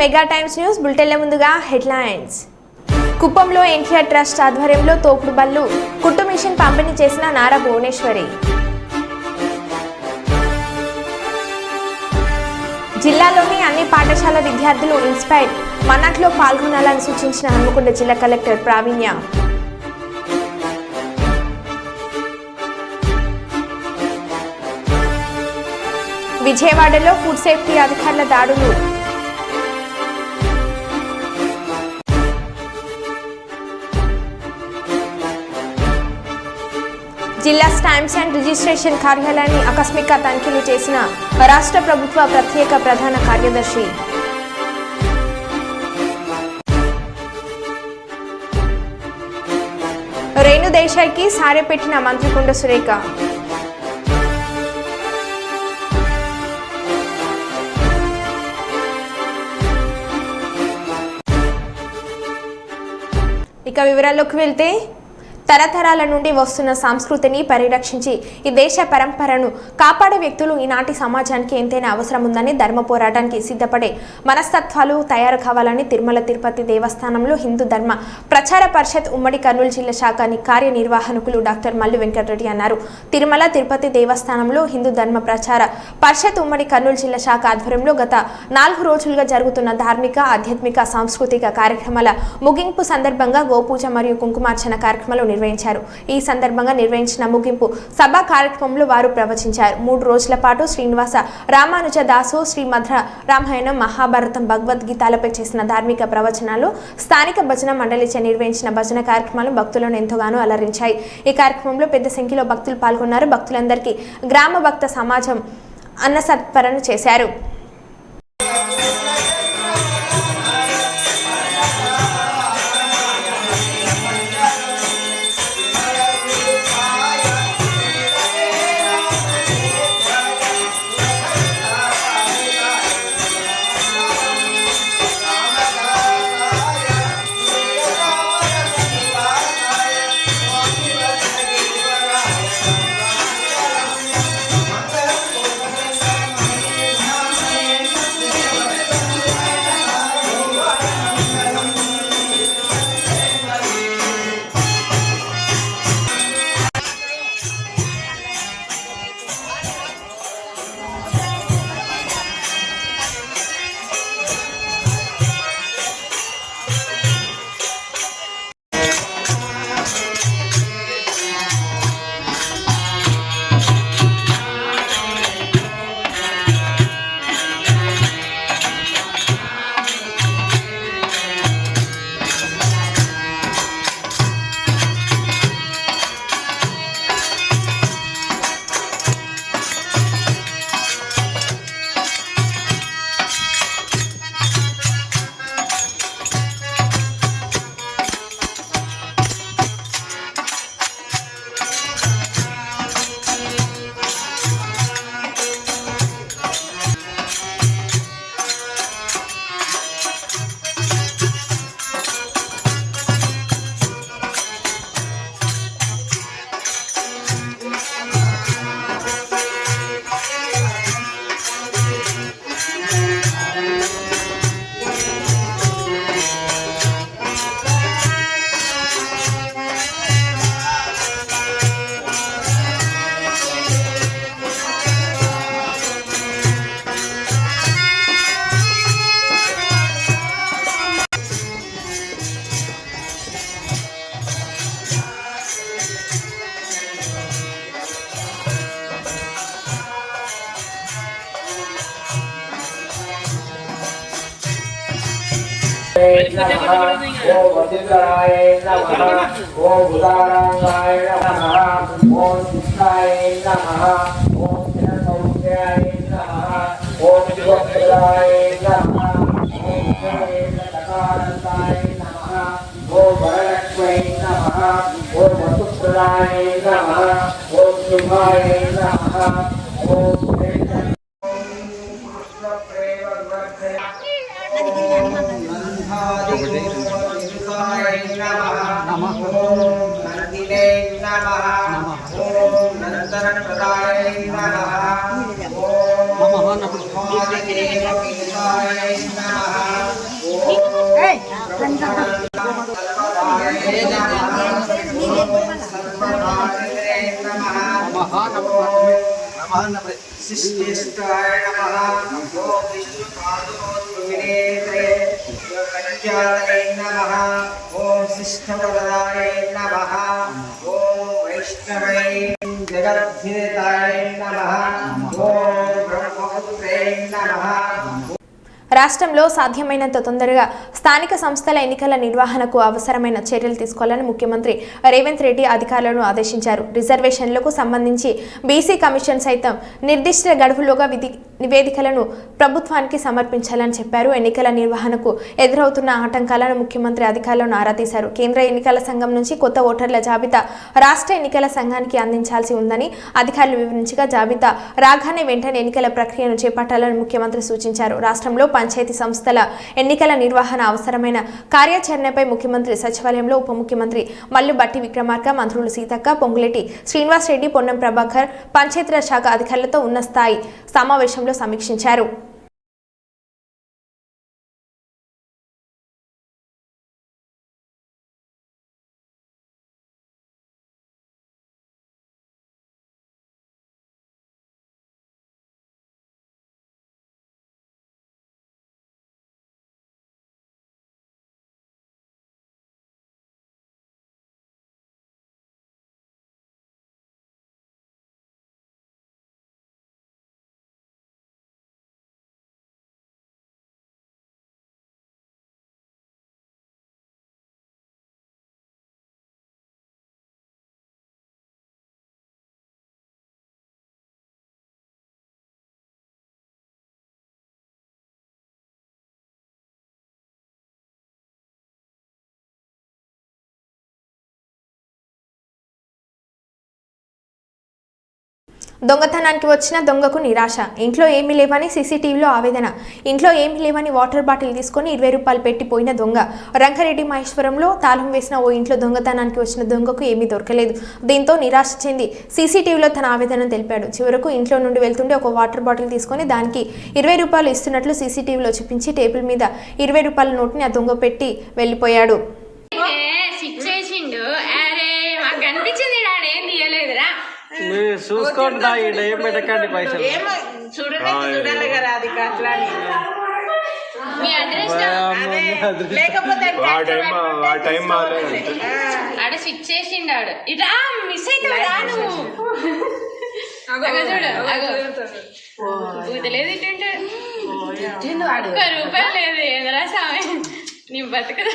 Mega times news బులెటిన్ల ముందుగా headlines. కుప్పంలో NTR trust ఆధ్వర్యంలో తోపుడు బళ్ళు కుట్టు మిషన్ పంపిణీ చేసిన నారా భువనేశ్వరి. జిల్లాలోని అన్ని పాఠశాల విద్యార్థులు ఇన్స్పైర్ మన్నట్లో పాల్గొనాలని సూచించిన హన్మకొండ జిల్లా కలెక్టర్ ప్రావీణ్య. విజయవాడలో ఫుడ్ సేఫ్టీ అధికారుల దాడులు. జిల్లా స్టాంప్స్ అండ్ రిజిస్ట్రేషన్ కార్యాలయాన్ని ఆకస్మిక తనిఖీలు చేసిన రాష్ట్ర ప్రభుత్వ ప్రత్యేక ప్రధాన కార్యదర్శి. రేణు దేశాయ్కి సారె పెట్టిన మంత్రి కొండ సురేఖ. ఇక వివరాల్లోకి వెళ్తే తరతరాల నుండి వస్తున్న సంస్కృతిని పరిరక్షించి ఈ దేశ పరంపరను కాపాడే వ్యక్తులు ఈనాటి సమాజానికి ఎంతైనా అవసరం ఉందని ధర్మ పోరాటానికి సిద్ధపడే మనస్తత్వాలు తయారు కావాలని తిరుమల తిరుపతి దేవస్థానంలో హిందూ ధర్మ ప్రచార పరిషత్ ఉమ్మడి కర్నూలు జిల్లా శాఖ కార్యనిర్వాహకులు డాక్టర్ మల్లు వెంకటరెడ్డి అన్నారు. తిరుమల తిరుపతి దేవస్థానంలో హిందూ ధర్మ ప్రచార పరిషత్ ఉమ్మడి కర్నూలు జిల్లా శాఖ ఆధ్వర్యంలో గత 4 రోజులుగా జరుగుతున్న ధార్మిక ఆధ్యాత్మిక సాంస్కృతిక కార్యక్రమాల ముగింపు సందర్భంగా గోపూజ మరియు కుంకుమార్చన కార్యక్రమాలు నిర్వహించారు. ఈ సందర్భంగా నిర్వహించిన ముగింపు సభా కార్యక్రమంలో వారు ప్రవచించారు. 3 రోజుల పాటు శ్రీనివాస రామానుజ దాసు శ్రీమద్ రామాయణం మహాభారతం భగవద్గీతలపై చేసిన ధార్మిక ప్రవచనాలు స్థానిక భజన మండలిచే నిర్వహించిన భజన కార్యక్రమాలు భక్తులను ఎంతగానో అలరించాయి. ఈ కార్యక్రమంలో పెద్ద సంఖ్యలో భక్తులు పాల్గొన్నారు. భక్తులందరికీ గ్రామ భక్త సమాజం అన్న సత్పరణ చేశారు. ఓం వసిష్ఠాయ నమః ఓం భూతారాంగాయ నమః ఓం శిష్టాయ నమః ఓం జ్ఞానసౌఖ్యాయ నమః ఓం శివప్రదాయ నమః ఓం శ్రీకారంతాయ నమః ఓం వరలక్ష్మై నమః ఓం వసుప్రదాయ నమః ఓం శుభాయ నమః ఓం నమః शिष्टाय नमः ओम विष्णुपादोत्तमिनेत्रे पंचातये नमः ओम शिष्टवरदाय नमः ओम वैष्णवे जगद्धिताय नमः ओम ब्रह्मपुत्रे नमः। రాష్ట్రంలో సాధ్యమైనంత తొందరగా స్థానిక సంస్థల ఎన్నికల నిర్వహణకు అవసరమైన చర్యలు తీసుకోవాలని ముఖ్యమంత్రి రేవంత్ రెడ్డి అధికారులను ఆదేశించారు. రిజర్వేషన్లకు సంబంధించి బీసీ కమిషన్ సైతం నిర్దిష్ట గడువులోగా నివేదికలను ప్రభుత్వానికి సమర్పించాలని చెప్పారు. ఎన్నికల నిర్వహణకు ఎదురవుతున్న ఆటంకాలను ముఖ్యమంత్రి అధికారులను ఆరా తీశారు. కేంద్ర ఎన్నికల సంఘం నుంచి కొత్త ఓటర్ల జాబితా రాష్ట్ర ఎన్నికల సంఘానికి అందించాల్సి ఉందని అధికారులు వివరించగా జాబితా రాగానే వెంటనే ఎన్నికల ప్రక్రియను చేపట్టాలని ముఖ్యమంత్రి సూచించారు. రాష్ట్రంలో పంచాయతీ సంస్థల ఎన్నికల నిర్వహణ అవసరమైన కార్యాచరణపై ముఖ్యమంత్రి సచివాలయంలో ఉప ముఖ్యమంత్రి మల్లు బట్టి విక్రమార్క, మంత్రులు సీతక్క, పొంగులేటి శ్రీనివాస్ రెడ్డి, పొన్నం ప్రభాకర్ పంచాయతీరాజ్ శాఖ అధికారులతో ఉన్నత స్థాయి సమావేశంలో సమీక్షించారు. దొంగతనానికి వచ్చిన దొంగకు నిరాశ. ఇంట్లో ఏమీ లేవని సీసీటీవీలో ఆవేదన. ఇంట్లో ఏమీ లేవని వాటర్ బాటిల్ తీసుకొని 20 రూపాయలు పెట్టి పోయిన దొంగ. రంగారెడ్డి మహేశ్వరంలో తాళం వేసిన ఓ ఇంట్లో దొంగతనానికి వచ్చిన దొంగకు ఏమీ దొరకలేదు. దీంతో నిరాశ చెంది సీసీటీవీలో తన ఆవేదనను తెలిపాడు. చివరకు ఇంట్లో నుండి వెళ్తుండే ఒక వాటర్ బాటిల్ తీసుకొని దానికి 20 రూపాయలు ఇస్తున్నట్లు సీసీటీవీలో చూపించి టేబుల్ మీద 20 రూపాయల నోటుని ఆ దొంగ పెట్టి వెళ్ళిపోయాడు. చూసుకోండి ఏం పెట్టకండి పైసలు చూడాలి కదా అది ఆడ స్విచ్ చేసిండాడు ఇట్లా మిస్ అవుతాడు చూడలేదు ఇటుంటే రూపాయలు లేదు ఎదరా సామె నీ బతుకదా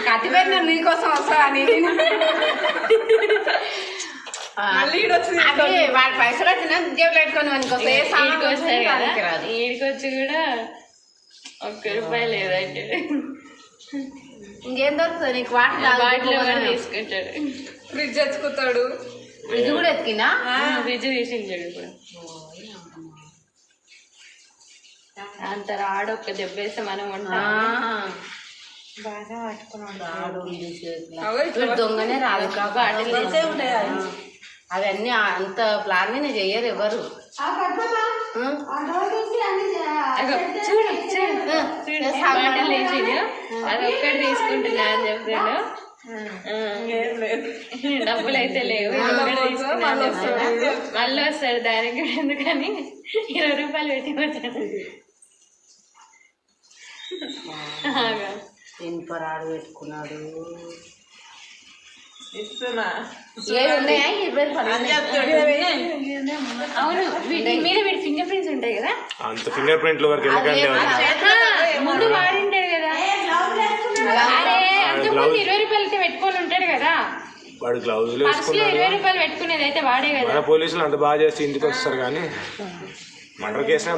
కత్తిపెట్టిన నీకోసం వస్తా వాడి పైసలు వచ్చిన జేబులు పెట్టుకొని ఈడికొచ్చి కూడా 1 రూపాయి లేదంటే ఇంకేం దొరుకుతుంది నీకు వాటిలో తీసుకుంటాడు. ఫ్రిడ్జ్ ఎత్తుకుతాడు. ఫ్రిడ్జ్ కూడా ఎత్తుకినా ఫ్రిడ్జ్ తీసించాడు ఇప్పుడు. అంత రాడు ఒక్క దెబ్బేస్తే మనం ఉంటాం. బాగా పట్టుకున్నాడు దొంగనే రాదు కాబట్టి అవన్నీ అంత ప్లాన్ చెయ్యరు ఎవరు. అది ఒక్కటి తీసుకుంటున్నా అని చెప్పాడు. డబ్బులు అయితే లేవు మళ్ళీ వస్తాడు దానికి ఎందుకని 20 రూపాయలు పెట్టిపోతాడు. ఇనుపరాడు పెట్టుకున్నాడు. అవును వీటి మీద వీడి ఫింగర్ ప్రింట్స్ ఉంటాయి కదా. అంత ఫింగర్ ప్రింట్ల వరకు ముందు వాడింటాడు కదా. అరే అంతకుముందు 20 రూపాయలకి పెట్టుకొని ఉంటాడు కదా. వాడు గ్లౌజులు 20 రూపాయలు పెట్టుకునేది అయితే వాడే కదా. పోలీసులు అంత బాగా చేసి ఇంటికి వస్తారు కానీ మర్డర్ కేసు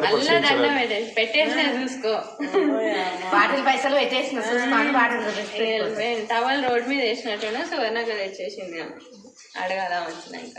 పెట్టేసిన చూసుకో. వాటికి పైసలు పెట్టేసిన టవల్ రోడ్ మీద వేసినట్టున్నా సువర్ణగా తెచ్చేసింది. అడగదా వచ్చినాక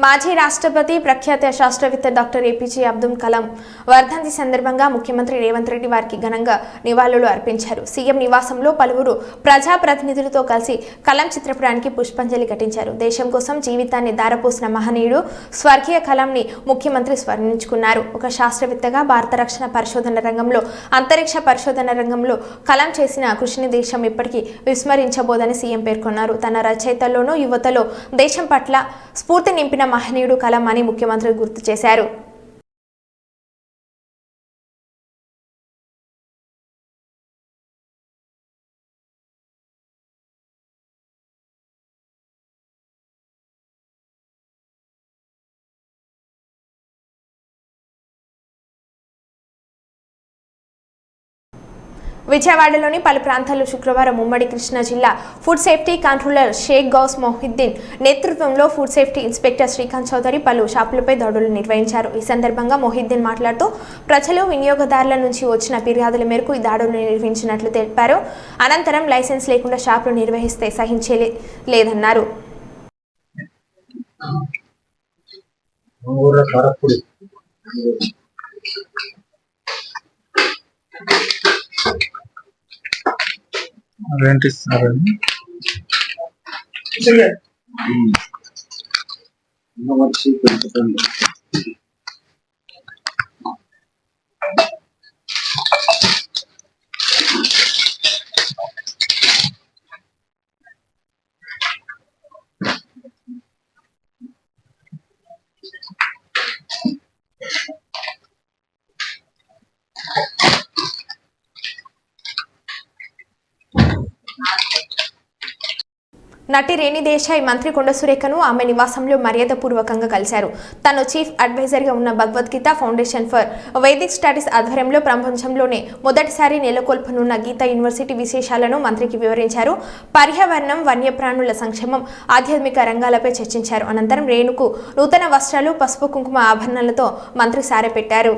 మాజీ రాష్ట్రపతి ప్రఖ్యాత శాస్త్రవేత్త డాక్టర్ ఏపీజే అబ్దుల్ కలాం వర్ధంతి సందర్భంగా ముఖ్యమంత్రి రేవంత్ రెడ్డి వారికి ఘనంగా నివాళులు అర్పించారు. సీఎం నివాసంలో పలువురు ప్రజాప్రతినిధులతో కలిసి కలాం చిత్రపటానికి పుష్పాంజలి ఘటించారు. దేశం కోసం జీవితాన్ని దారపోసిన మహనీయుడు స్వర్గీయ కలాంని ముఖ్యమంత్రి స్మరించుకున్నారు. ఒక శాస్త్రవేత్తగా భారత రక్షణ పరిశోధన రంగంలో, అంతరిక్ష పరిశోధన రంగంలో కలాం చేసిన కృషిని దేశం ఎప్పటికీ విస్మరించబోదని సీఎం పేర్కొన్నారు. తన రచయితల్లోనూ యువతలో దేశం పట్ల స్ఫూర్తి నింపిన మహనీయుడు కలాం అని ముఖ్యమంత్రి గుర్తు చేశారు. విజయవాడలోని పలు ప్రాంతాల్లో శుక్రవారం ఉమ్మడి కృష్ణా జిల్లా food safety controller Sheikh Ghouse Mohiddin నేతృత్వంలో food safety inspector Srikanth Chowdary పలు షాపులపై దాడులు నిర్వహించారు. ఈ సందర్భంగా మొహిద్దీన్ మాట్లాడుతూ ప్రజలు, వినియోగదారుల నుంచి వచ్చిన ఫిర్యాదుల మేరకు ఈ దాడులు నిర్వహించినట్లు తెలిపారు. అనంతరం లైసెన్స్ లేకుండా షాపులు నిర్వహిస్తే సహించలేదన్నారు. నటి రేణి దేశాయ్ మంత్రి కొండ సురేఖను ఆమె నివాసంలో మర్యాదపూర్వకంగా కలిశారు. తను చీఫ్ అడ్వైజర్గా ఉన్న Bhagavad Gita foundation for Vaidik studies ఆధ్వర్యంలో ప్రపంచంలోనే మొదటిసారి నెలకొల్పనున్న గీతా యూనివర్సిటీ విశేషాలను మంత్రికి వివరించారు. పర్యావరణం, వన్యప్రాణుల సంక్షేమం, ఆధ్యాత్మిక రంగాలపై చర్చించారు. అనంతరం రేణుకు నూతన వస్త్రాలు, పసుపు కుంకుమ ఆభరణాలతో మంత్రి సారెపెట్టారు.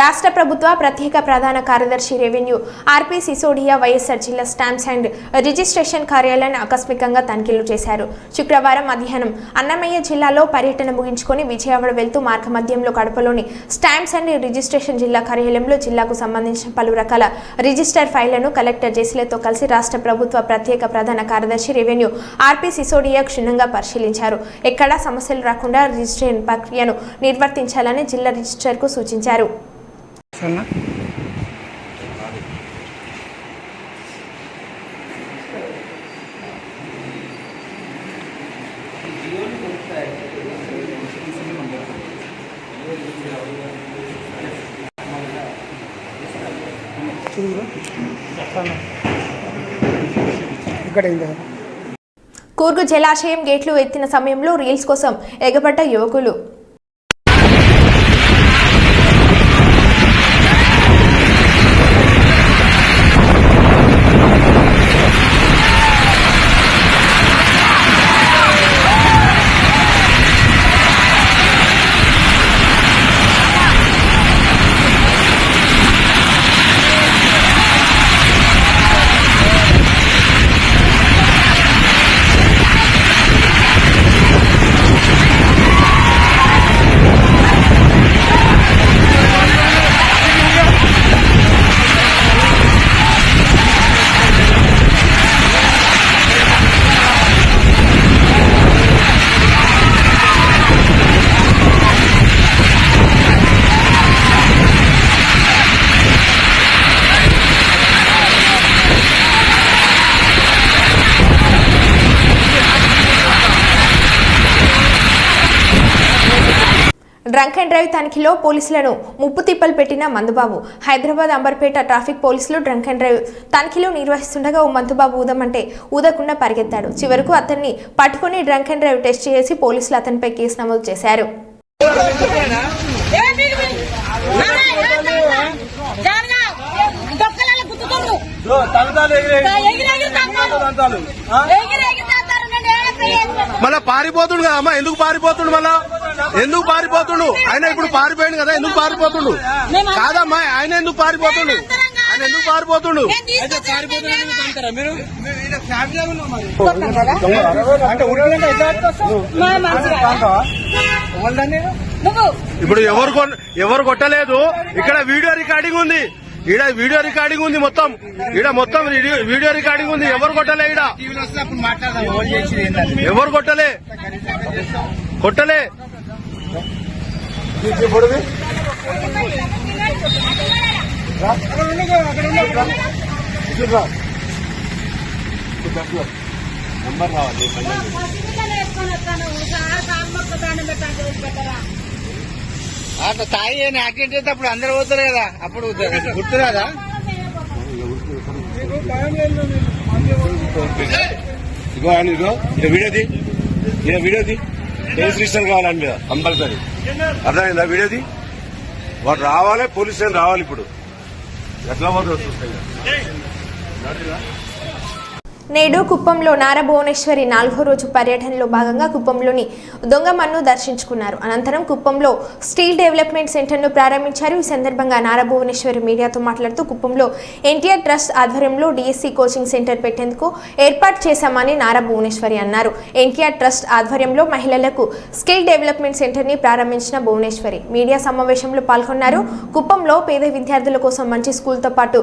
రాష్ట్ర ప్రభుత్వ ప్రత్యేక ప్రధాన కార్యదర్శి రెవెన్యూ ఆర్పీ సిసోడియా వైఎస్ఆర్ జిల్లా స్టాంప్స్ అండ్ రిజిస్ట్రేషన్ కార్యాలయాన్ని ఆకస్మికంగా తనిఖీలు చేశారు. శుక్రవారం మధ్యాహ్నం అన్నమయ్య జిల్లాలో పర్యటన ముగించుకొని విజయవాడ వెళ్తూ మార్గమధ్యంలో కడపలోని స్టాంప్స్ అండ్ రిజిస్ట్రేషన్ జిల్లా కార్యాలయంలో జిల్లాకు సంబంధించిన పలు రకాల రిజిస్టర్ ఫైళ్లను కలెక్టర్ జేసీలతో కలిసి రాష్ట్ర ప్రభుత్వ ప్రత్యేక ప్రధాన కార్యదర్శి రెవెన్యూ ఆర్పీ సిసోడియా క్షుణ్ణంగా పరిశీలించారు. ఎక్కడా సమస్యలు రాకుండా రిజిస్ట్రేషన్ ప్రక్రియను నిర్వర్తించాలని జిల్లా రిజిస్టర్కు సూచించారు. కూర్గు జలాశయం గేట్లు ఎత్తిన సమయంలో రీల్స్ కోసం ఎగబడ్డ యువకులు. డ్రంక్ అండ్ డ్రైవ్ తనిఖీలో పోలీసులను ముప్పు తిప్పలు పెట్టిన మందుబాబు. హైదరాబాద్ అంబర్పేట ట్రాఫిక్ పోలీసులు డ్రంక్ అండ్ డ్రైవ్ తనిఖీలు నిర్వహిస్తుండగా ఓ మందుబాబు ఊదమంటే ఊదకుండా పరిగెత్తాడు. చివరకు అతన్ని పట్టుకుని డ్రంక్ అండ్ డ్రైవ్ టెస్ట్ చేసి పోలీసులు అతనిపై కేసు నమోదు చేశారు. మళ్ళా పారిపోతుండు కదా అమ్మా, ఎందుకు పారిపోతుండు? మళ్ళా ఎందుకు పారిపోతుండు? ఆయన ఇప్పుడు పారిపోయింది కదా, ఎందుకు పారిపోతుండు? కాదమ్మా, ఆయన ఎందుకు పారిపోతుండు? ఆయన ఎందుకు పారిపోతుండు? ఇప్పుడు ఎవరు కొట్టలేదు. ఇక్కడ వీడియో రికార్డింగ్ ఉంది. ఈడ వీడియో రికార్డింగ్ ఉంది. మొత్తం వీడియో రికార్డింగ్ ఉంది. ఎవరు కొట్టలే? ఈడ ఎవరు కొట్టలే? అట్లా తాగి యాక్సిడెంట్ అయితే అప్పుడు అందరు పోతారు కదా, అప్పుడు గుర్తు కదా. ఇగో ఆయన వీడియోది రిజిస్ట్రేషన్ కావాలని మీద కంపల్సరీ. అర్థమైందా? వీడియోది వాడు రావాలి, పోలీస్ స్టేషన్ రావాలి. ఇప్పుడు ఎట్లా పోతుంది చూస్తాయి. నేడు కుప్పంలో నారా భువనేశ్వరి 4వ రోజు పర్యటనలో భాగంగా కుప్పంలోని దొంగమన్ను దర్శించుకున్నారు. అనంతరం కుప్పంలో స్టీల్ డెవలప్మెంట్ సెంటర్ను ప్రారంభించారు. ఈ సందర్భంగా నారా భువనేశ్వరి మీడియాతో మాట్లాడుతూ కుప్పంలో ఎన్టీఆర్ ట్రస్ట్ ఆధ్వర్యంలో డిఎస్సి కోచింగ్ సెంటర్ పెట్టేందుకు ఏర్పాటు చేశామని నారా భువనేశ్వరి అన్నారు. ఎన్టీఆర్ ట్రస్ట్ ఆధ్వర్యంలో మహిళలకు స్కిల్ డెవలప్మెంట్ సెంటర్ని ప్రారంభించిన భువనేశ్వరి మీడియా సమావేశంలో పాల్గొన్నారు. కుప్పంలో పేద విద్యార్థుల కోసం మంచి స్కూల్తో పాటు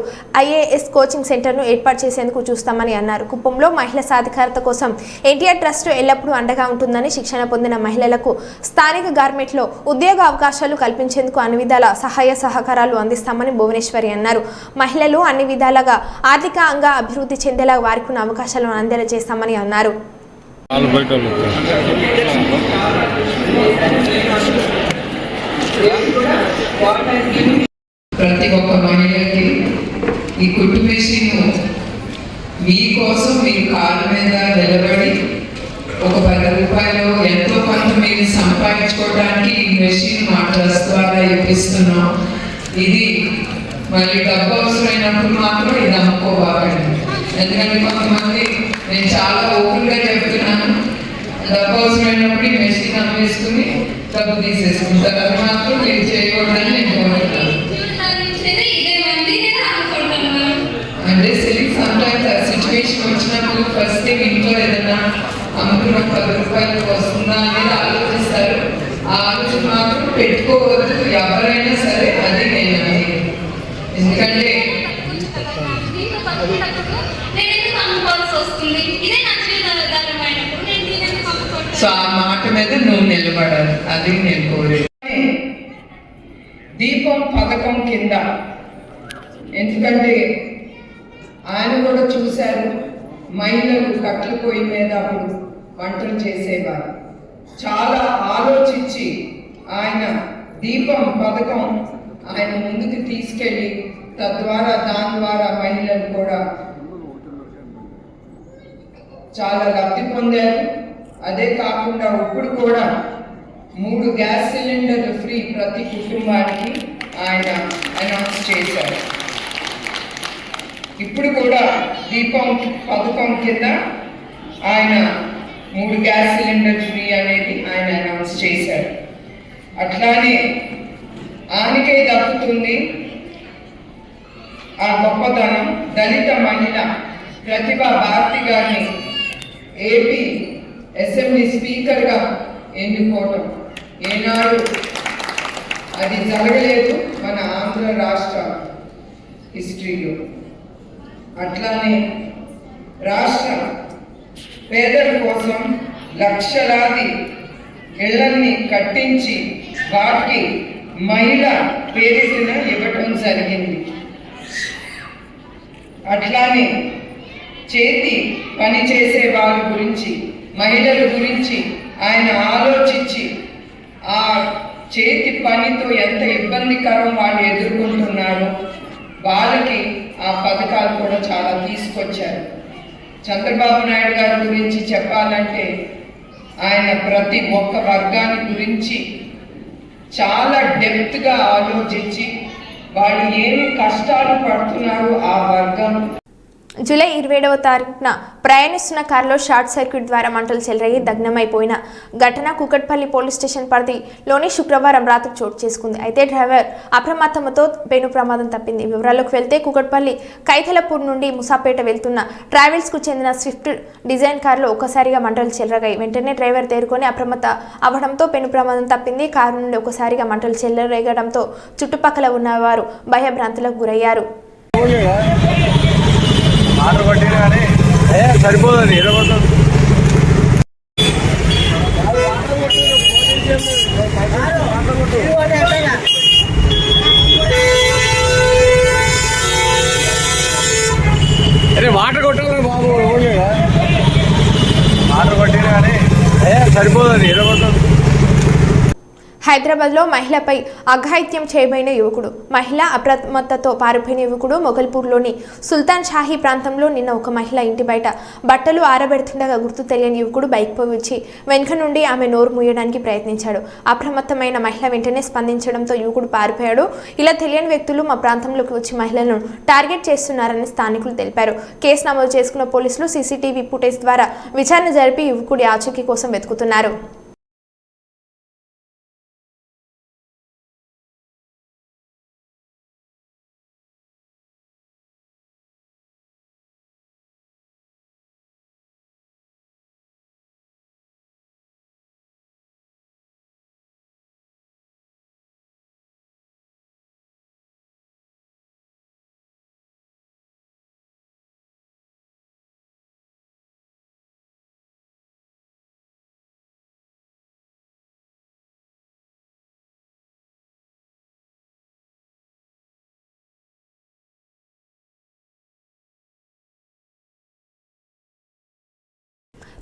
ఐఏఎస్ కోచింగ్ సెంటర్ను ఏర్పాటు చేసేందుకు చూస్తామని అన్నారు. కుప్పంలో మహిళా సాధికారత కోసం ఎన్టీఆర్ ట్రస్ట్ ఎల్లప్పుడూ అండగా ఉంటుందని, శిక్షణ పొందిన మహిళలకు స్థానిక గార్మెంట్లో ఉద్యోగ అవకాశాలు కల్పించేందుకు అన్ని విధాల సహాయ సహకారాలు అందిస్తామని భువనేశ్వరి అన్నారు. మహిళలు అన్ని విధాలుగా ఆర్థికంగా అభివృద్ధి చెందేలా వారికి ఉన్న అవకాశాలను అందేలా చేస్తామని అన్నారు. ప్రతి ఒక్క మహిళకి ఈ కుట్టు మెషిన్ మీకోసం మీరు కాళ్ళ మీద నిలబడి ఒక 10 రూపాయలు ఎంతో కొంత మీరు సంపాదించుకోవడానికి ఈ మెషిన్ మా ట్రస్ట్ ద్వారా ఇప్పిస్తున్నాం. ఇది మళ్ళీ డబ్బు అవసరమైనప్పుడు మాత్రం ఇది అమ్ముకోవాలండి. ఎందుకంటే కొంతమంది నేను చాలా ఓపెన్గా చెప్తున్నాను, డబ్బు అవసరమైనప్పుడు ఈ మెషిన్ అమ్మేసుకుని డబ్బు తీసేసుకుంటారు. అది మాత్రం మీరు చేయకూడదని నేను కోరుతున్నాను. అంటే సమ్టైమ్స్ ఆ సిచ్యువేషన్ వచ్చినప్పుడు ఫస్ట్ థింగ్ ఇంట్లో ఏదైనా అమ్ముకున్న 10 రూపాయలు వస్తుందా అనేది ఆలోచిస్తారు. ఆ ఆలోచన మాత్రం పెట్టుకోవద్దు ఎవరైనా సరే. అది నేను ఎందుకంటే సో ఆ మాట మీద నువ్వు నిలబడాలి. అది నేను కోరేది. దీపం పథకం కింద, ఎందుకంటే ఆయన కూడా చూశారు మహిళలు కట్టెల పొయ్యి మీద అప్పుడు వంటలు చేసేవారు. చాలా ఆలోచించి ఆయన దీపం పథకం ఆయన ముందుకు తీసుకెళ్ళి తద్వారా దాని ద్వారా మహిళలు కూడా చాలా లబ్ధి పొందారు. అదే కాకుండా ఇప్పుడు కూడా 3 గ్యాస్ సిలిండర్లు ఫ్రీ ప్రతి కుటుంబానికి ఆయన అనౌన్స్ చేశారు. ఇప్పుడు కూడా దీపం పథకం కింద ఆయన 3 గ్యాస్ సిలిండర్ ఫ్రీ అనేది ఆయన అనౌన్స్ చేశారు. అట్లానే ఆయనకే దక్కుతుంది ఆ గొప్పతనం. దళిత మహిళ ప్రతిభా భారతి గారిని ఏపీ అసెంబ్లీ స్పీకర్గా ఎన్నుకోవటం ఏనాడు అది జరగలేదు మన ఆంధ్ర రాష్ట్ర హిస్టరీలో. అట్లానే రాష్ట్ర పేదల కోసం లక్షలాది ఇళ్లన్నీ కట్టించి వాటికి మహిళ పేరున ఇవ్వటం జరిగింది. అట్లానే చేతి పని చేసే వాళ్ళ గురించి, మహిళల గురించి ఆయన ఆలోచించి ఆ చేతి పనితో ఎంత ఇబ్బందికరం వాళ్ళు ఎదుర్కొంటున్నారో వాళ్ళకి ఆ పథకాలు కూడా చాలా తీసుకొచ్చారు. చంద్రబాబు నాయుడు గారి గురించి చెప్పాలంటే ఆయన ప్రతి ఒక్క వర్గాన్ని గురించి చాలా డెప్త్గా ఆలోచించి వాళ్ళు ఏమి కష్టాలు పడుతున్నారో ఆ వర్గం. జూలై 27వ తారీఖున ప్రయాణిస్తున్న కారులో షార్ట్ సర్క్యూట్ ద్వారా మంటలు చెలరేగి దగ్నమైపోయిన ఘటన కూకట్పల్లి పోలీస్ స్టేషన్ పరిధిలోని శుక్రవారం రాత్రి చోటు చేసుకుంది. అయితే డ్రైవర్ అప్రమత్తమతో పెను ప్రమాదం తప్పింది. వివరాల్లోకి వెళ్తే కూకట్పల్లి కైతలపూర్ నుండి ముసాపేట వెళ్తున్న ట్రావెల్స్కు చెందిన స్విఫ్ట్ డిజైన్ కారులో ఒక్కసారిగా మంటలు చెలరగాయి. వెంటనే డ్రైవర్ తేరుకొని అప్రమత్త అవడంతో పెను ప్రమాదం తప్పింది. కారు నుండి ఒక్కసారిగా మంటలు చెలరేగడంతో చుట్టుపక్కల ఉన్నవారు భయభ్రాంతులకు గురయ్యారు. ఆర్డర్ పట్టిన కానీ సరిపోతుంది ఇరవై అరే వాటర్ కొట్టాలి బాబు. ఆర్డర్ పట్టిన కానీ సరిపోతుంది ఇరవై. హైదరాబాద్లో మహిళపై అఘాయిత్యం చేయబోయిన యువకుడు. మహిళ అప్రమత్తతో పారిపోయిన యువకుడు మొగల్పూర్లోని సుల్తాన్ షాహీ ప్రాంతంలో నిన్న ఒక మహిళ ఇంటి బయట బట్టలు ఆరబెడుతుండగా గుర్తు తెలియని యువకుడు బైక్పై వచ్చి వెనుక నుండి ఆమె నోరు మూయడానికి ప్రయత్నించాడు. అప్రమత్తమైన మహిళ వెంటనే స్పందించడంతో యువకుడు పారిపోయాడు. ఇలా తెలియని వ్యక్తులు మా ప్రాంతంలోకి వచ్చి మహిళలను టార్గెట్ చేస్తున్నారని స్థానికులు తెలిపారు. కేసు నమోదు చేసుకున్న పోలీసులు సీసీటీవీ ఫుటేజ్ ద్వారా విచారణ జరిపి యువకుడి ఆచూకీ కోసం వెతుకుతున్నారు.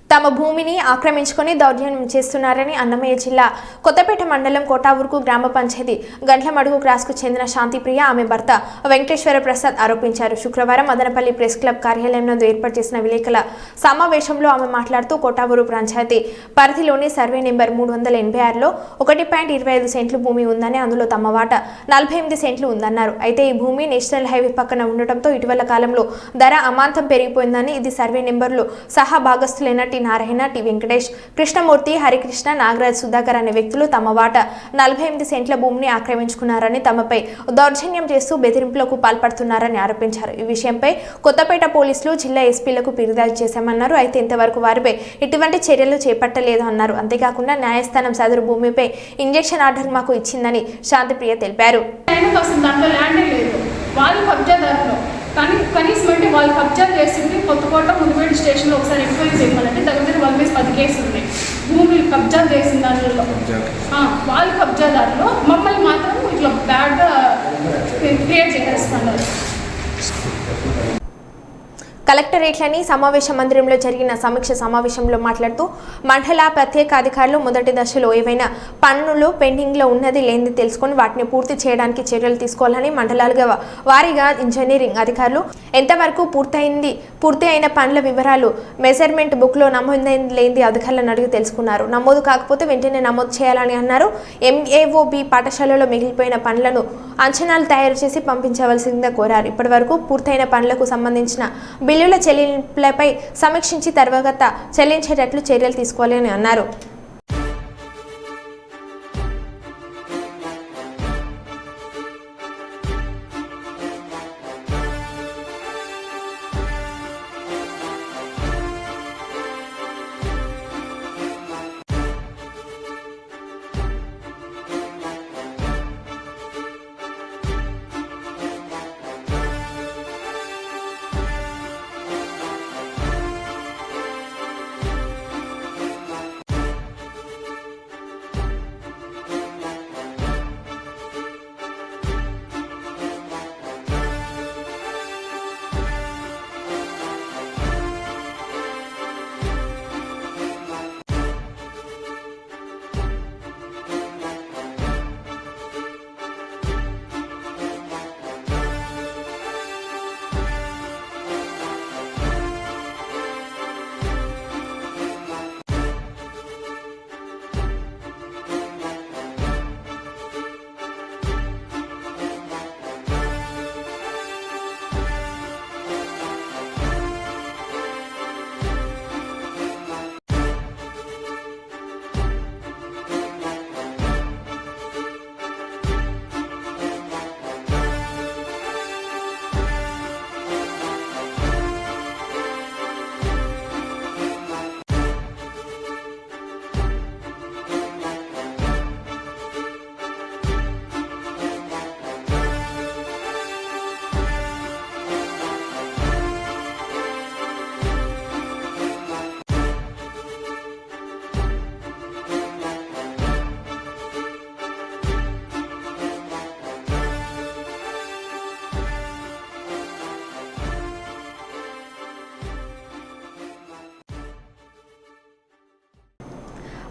తమ భూమిని ఆక్రమించుకొని దౌర్జన్యం చేస్తున్నారని అన్నమయ్య జిల్లా కొత్తపేట మండలం కోటావూరుకు గ్రామ పంచాయతీ గండ్లమడుగు క్రాస్కు చెందిన శాంతిప్రియ ఆమె భర్త వెంకటేశ్వర ప్రసాద్ ఆరోపించారు. శుక్రవారం మదనపల్లి ప్రెస్ క్లబ్ కార్యాలయం నందు ఏర్పాటు చేసిన విలేకరుల సమావేశంలో ఆమె మాట్లాడుతూ కోటావూరు పంచాయతీ పరిధిలోని సర్వే నెంబర్ 386లో 1.25 సెంట్లు భూమి ఉందని, అందులో తమ వాటా 48 సెంట్లు ఉందన్నారు. అయితే ఈ భూమి నేషనల్ హైవే పక్కన ఉండటంతో ఇటీవల కాలంలో ధర అమాంతం పెరిగిపోయిందని, ఇది సర్వే నెంబర్లు సహా భాగస్తులైన నారాయణ, టి వెంకటేష్, కృష్ణమూర్తి, హరికృష్ణ, నాగరాజ్, సుధాకర్ అనే వ్యక్తులు తమ వాటా 48 సెంట్ల భూమిని ఆక్రమించుకున్నారని, తమపై దౌర్జన్యం చేస్తూ బెదిరింపులకు పాల్పడుతున్నారని ఆరోపించారు. ఈ విషయంపై కొత్తపేట పోలీసులు జిల్లా ఎస్పీలకు ఫిర్యాదు చేశామన్నారు. అయితే ఇంతవరకు వారిపై ఎటువంటి చర్యలు చేపట్టలేదు అన్నారు. అంతేకాకుండా న్యాయస్థానం సదరు భూమిపై ఇంజెక్షన్ ఆర్డర్ మాకు ఇచ్చిందని శాంతిప్రియ తెలిపారు. కనీసం అంటే వాళ్ళు కబ్జా చేసింది కొత్తకోట ముదివేడి స్టేషన్లో ఒకసారి ఎంక్వైరీ చేయమనంటే దగ్గర వాళ్ళ మీద 10 కేసులు ఉన్నాయి. భూములు కబ్జా చేసిన దానిలో వాళ్ళు కబ్జాదారులు మమ్మల్ని మాత్రం ఇట్లా బ్యాడ్గా క్రియేట్ చేసేస్తున్నారు. కలెక్టరేట్లని సమావేశ మందిరంలో జరిగిన సమీక్ష సమావేశంలో మాట్లాడుతూ మండల ప్రత్యేక అధికారులు మొదటి దశలో ఏవైనా పనులు పెండింగ్లో ఉన్నది లేనిది తెలుసుకొని వాటిని పూర్తి చేయడానికి చర్యలు తీసుకోవాలని, మండలాలుగా వారీగా ఇంజనీరింగ్ అధికారులు ఎంతవరకు పూర్తి అయిన పనుల వివరాలు మెజర్మెంట్ బుక్లో నమోదైంది లేనిది అధికారులను అడిగి తెలుసుకున్నారు. నమోదు కాకపోతే వెంటనే నమోదు చేయాలని అన్నారు. MAOB పాఠశాలలో మిగిలిపోయిన పనులను అంచనాలు తయారు చేసి పంపించవలసిందిగా కోరారు. ఇప్పటి వరకు పూర్తయిన పనులకు సంబంధించిన బిల్లుల చెల్లింపులపై సమీక్షించి తర్వాత చెల్లించేటట్లు చర్యలు తీసుకోవాలని అన్నారు.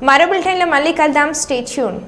మరో బులెటిన్లో మళ్ళీ కలుద్దాం. Stay tune.